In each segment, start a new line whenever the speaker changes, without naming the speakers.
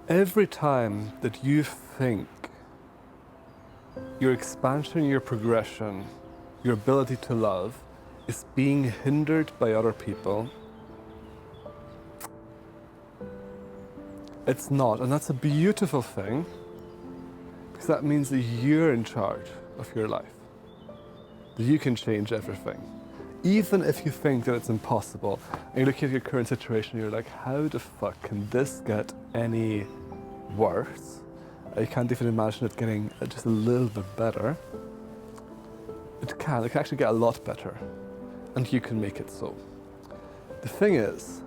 Every time that you think your expansion, your progression, your ability to love is being hindered by other people, it's not. And that's a beautiful thing, because that means that you're in charge of your life, that you can change everything. Even if you think that it's impossible, and you look at your current situation, you're like, how the fuck can this get any worse? I can't even imagine it getting just a little bit better. It can actually get a lot better, and you can make it so. The thing is,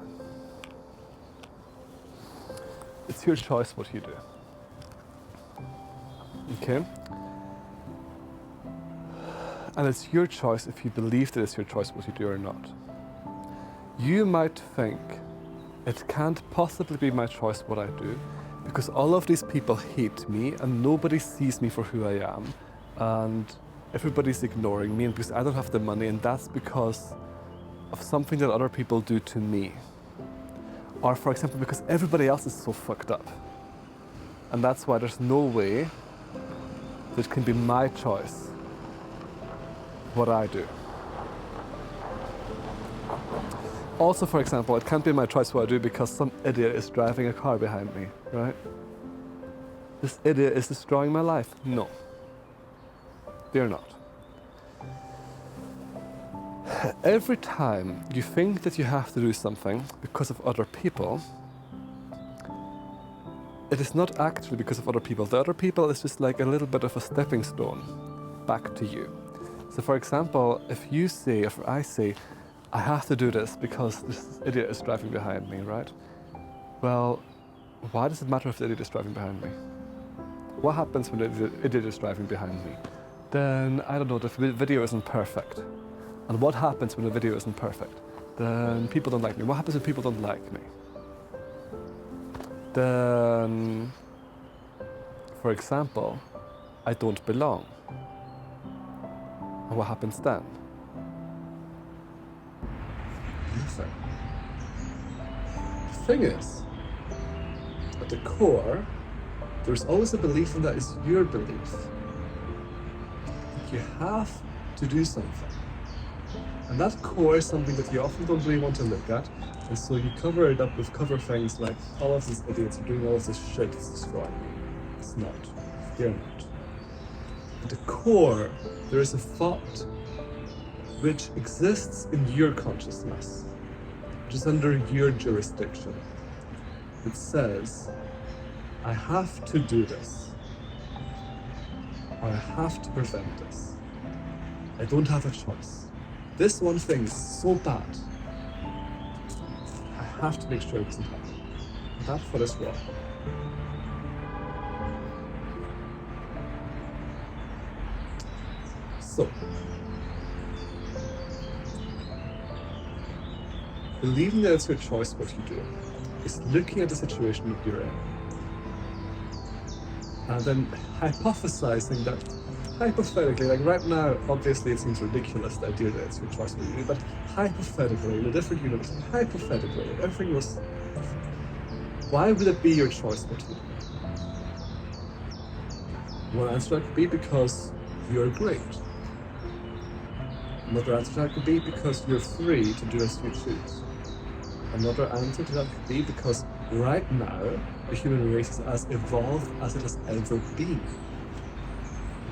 it's your choice what you do. Okay? And it's your choice if you believe that it's your choice what you do or not. You might think, it can't possibly be my choice what I do, because all of these people hate me and nobody sees me for who I am, and everybody's ignoring me, and because I don't have the money, and that's because of something that other people do to me. Or for example, because everybody else is so fucked up. And that's why there's no way that it can be my choice what I do. Also, for example, it can't be my choice what I do because some idiot is driving a car behind me, right? This idiot is destroying my life. No, they're not. Every time you think that you have to do something because of other people, it is not actually because of other people. The other people is just like a little bit of a stepping stone back to you. So for example, if you say, if I say, I have to do this because this idiot is driving behind me, right? Well, why does it matter if the idiot is driving behind me? What happens when the idiot is driving behind me? Then, I don't know, the video isn't perfect. And what happens when the video isn't perfect? Then people don't like me. What happens when people don't like me? Then, for example, I don't belong. And what happens then? Nothing. The thing is, at the core, there's always a belief, and that is your belief. You have to do something. And that core is something that you often don't really want to look at, and so you cover it up with cover things like, all of these idiots are doing all of this shit that's destroying me. It's not. They're not. At the core, there is a thought which exists in your consciousness, which is under your jurisdiction. It says, I have to do this, or I have to prevent this. I don't have a choice. This one thing is so bad, I have to make sure it doesn't happen. That thought is wrong. So, believing that it's your choice what you do is looking at the situation that you're in, and then hypothesizing that, hypothetically, like right now, obviously it seems ridiculous, the idea that it's your choice what you do, but hypothetically, in a different universe, hypothetically, if everything was, why would it be your choice what you do? One answer could be because you're great. Another answer to that could be because you're free to do as you choose. Another answer to that could be because right now, the human race is as evolved as it has ever been.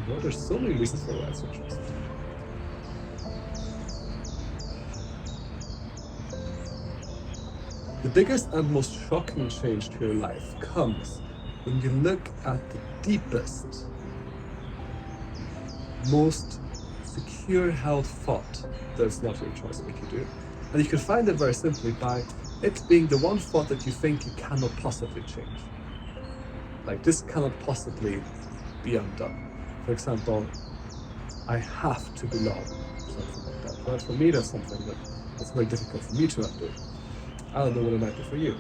You know, there's so many reasons for why it's your choice. The biggest and most shocking change to your life comes when you look at the deepest, most secure held thought that it's not your choice what you do. And you can find it very simply by it being the one thought that you think you cannot possibly change. Like, this cannot possibly be undone. For example, I have to belong, something like that. But for me, that's something that's very difficult for me to undo. I don't know what it might be for you.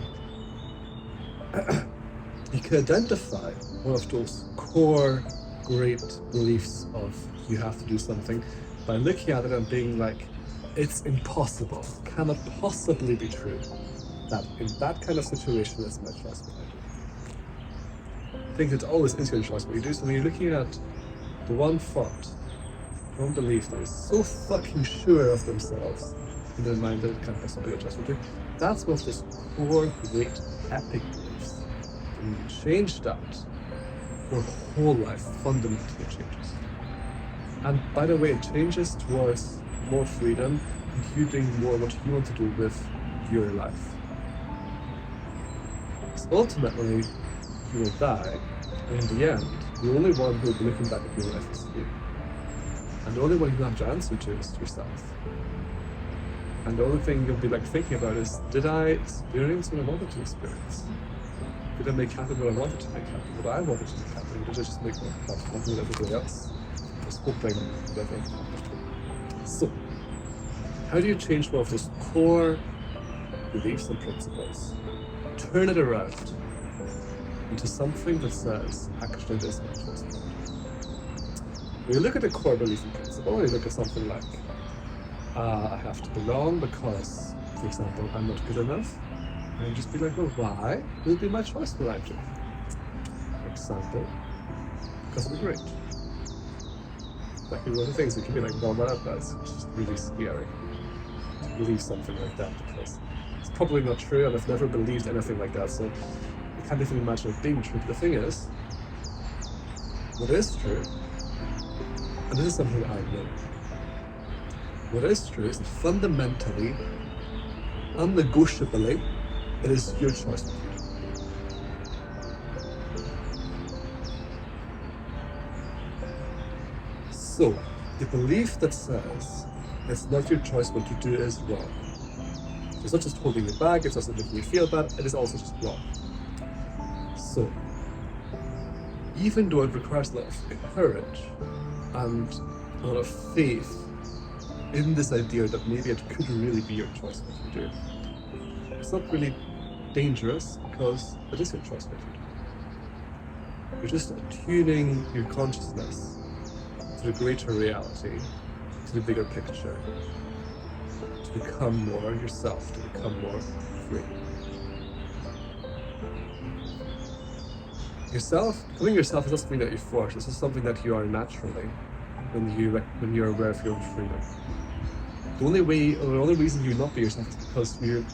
You can identify one of those core great beliefs of you have to do something by looking at it and being like, it's impossible, cannot possibly be true that in that kind of situation it's my choice what I do. think it always is your choice what you do. So when you're looking at the one thought, one belief that is so fucking sure of themselves in their mind that it can't possibly be a choice what you do, that's one of those core, great, epic beliefs. And you change that, your whole life fundamentally changes. And by the way, it changes towards more freedom, including more what you want to do with your life. Because ultimately, you will die, and in the end, the only one who will be looking back at your life is you. And the only one you have to answer to is yourself. And the only thing you'll be thinking about is, did I experience what I wanted to experience? Did I make happy what I wanted to make happy? What I wanted to make happy? Did I just make myself happy with everybody else? Just hoping whatever. So, how do you change one of those core beliefs and principles? Turn it around into something that says, actually this is my choice. When you look at a core belief and principle, you look at something like, I have to belong because, for example, I'm not good enough. And you just be like, well, why? It will be my choice what I do. For example, because it'll be great. Like one of the things that can be like, well, that's just really scary to believe something like that, because it's probably not true, and I've never believed anything like that, so I can't even imagine it being true. But the thing is, what is true, and this is something that I know, what is true is that fundamentally, unnegotiably, it is your choice. So, the belief that says it's not your choice what you do is wrong. It's not just holding you back, it's not making you feel bad, it is also just wrong. So, even though it requires a lot of courage and a lot of faith in this idea that maybe it could really be your choice what you do, it's not really dangerous because it is your choice what you do. You're just attuning your consciousness to the greater reality, to the bigger picture, to become more yourself, to become more free. Becoming yourself is not something that you force, it's just something that you are naturally when you're aware of your own freedom. The only reason you not be yourself is because you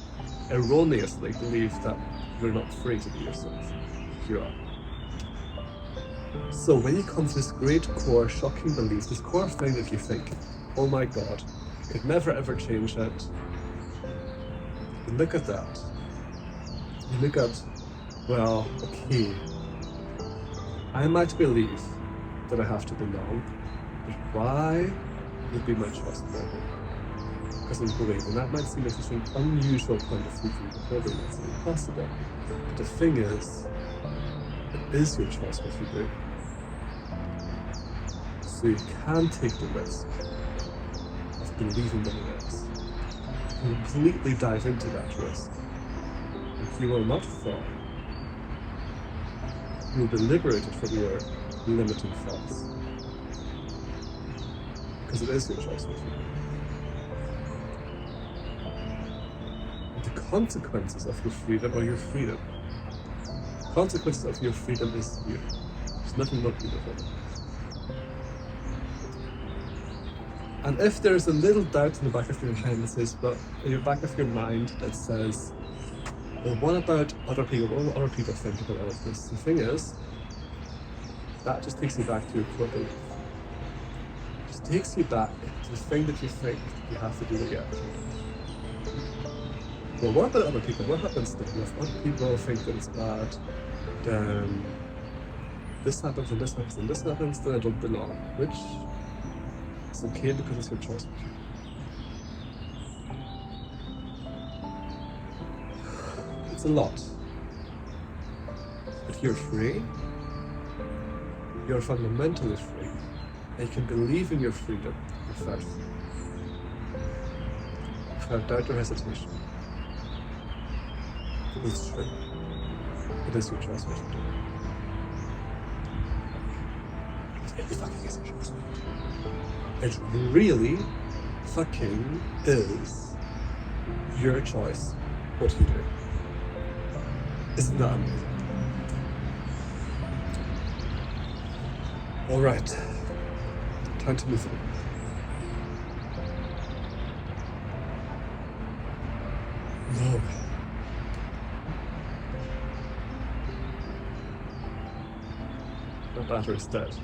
erroneously believe that you're not free to be yourself. You are. So when you come to this great core, shocking belief, this core thing that you think, oh my god, I could never ever change it, you look at that, you look at, well, okay, I might believe that I have to belong, but why would be my choice maybe? Because I'm believing, and that might seem like such an unusual point of view for you, might seem impossible, but the thing is, it is your choice what you do. So you can take the risk of believing that it is. Completely dive into that risk. If you will not fall, you will be liberated from your limiting thoughts. Because it is your choice what you do. The consequences of your freedom are your freedom. The consequences of your freedom is you. There's nothing more beautiful. And if there's a little doubt in the back of your mind that says, but in the back of your mind that says, well, what about other people? What will other people think about all of this? The thing is, that just takes you back to your core belief. It just takes you back to the thing that you think you have to do again. Well, what about other people? What happens then? If other people think that it's bad, then this happens and this happens and this happens, then I don't belong. Which is okay because it's your choice. It's a lot. But you're free. You're fundamentally free. And you can believe in your freedom without doubt or hesitation. It's true. It is your choice what you do. It fucking is your choice. It really fucking is your choice what you do. Isn't that amazing? Alright. Time to move on. No. My battery's dead.